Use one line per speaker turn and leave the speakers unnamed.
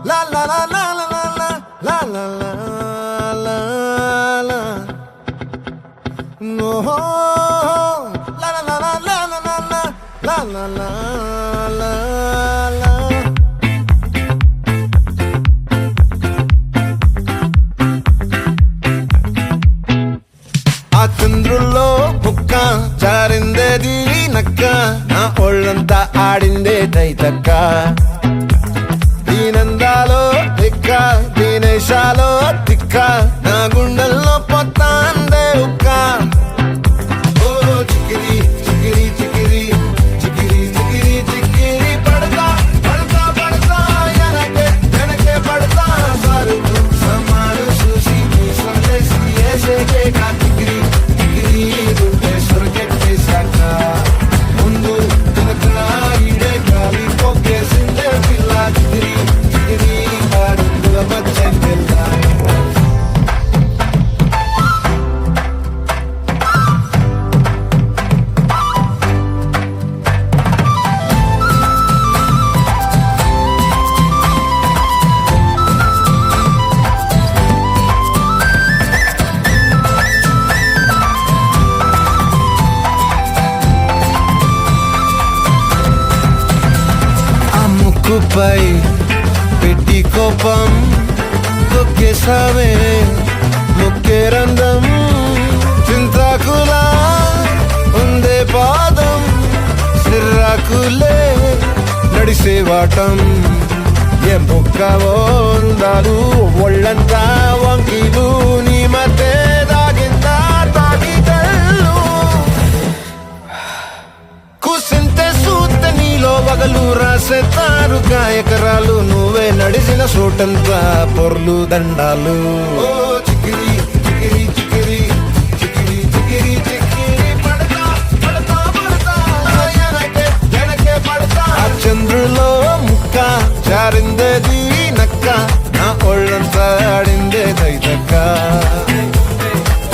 La la la la la la la la la la la la. No. La la la la la la la la la la la la. ఆ చంద్రుల్లో బుక్క జారిందేది నక్క నా ఒళ్ళంతా ఆడిందే తైతక్క దీనందాలో తిక్క దీనేశాలో తిక్క నా గుండెల్లో పొత్తాందే ఉక్క ఓ చికిరి చికిరి చికిరి చికిరి చికిరి చికిరి పడతా పడతా పడతా ఎనకే ఎనకే పడతా సరుకు సమాను చూసి సందేశి ఏసేకే కా చికిరి చికిరి దుంటే సొరకెట్టేశాక ముందు వెనక ఈడే గాలి పొక్కేసిందే పిల్ల చికిరి చికిరి అడుగుల మధ్య పిల్ల ముక్కుపై పెట్టి కోపం తొక్కేసావే ముక్కే రంధ్రం చింతాకులా ఉందే పాదం సిర్రాకులే నడిసే వాటం ఏ ముక్కవో ఉందాలు ఒళ్ళంతా వంకీలు నీ మధ్య దాగిందా తాగిదళ్ళు కూసింతే సూత నీలో వగలు రాసేతారు గాయకరాలు నువ్వే నడిసిన చోటంతా పొర్లు దండాలు ఓ చికిరి చికిరి చికిరి చికిరి చికిరి చికిరి పడతా పడతా పడతా ఎనకే ఎనకే పడతా ఆ చంద్రులో ముక్క జారిందేది నక్క నా ఒళ్ళంతా ఆడింది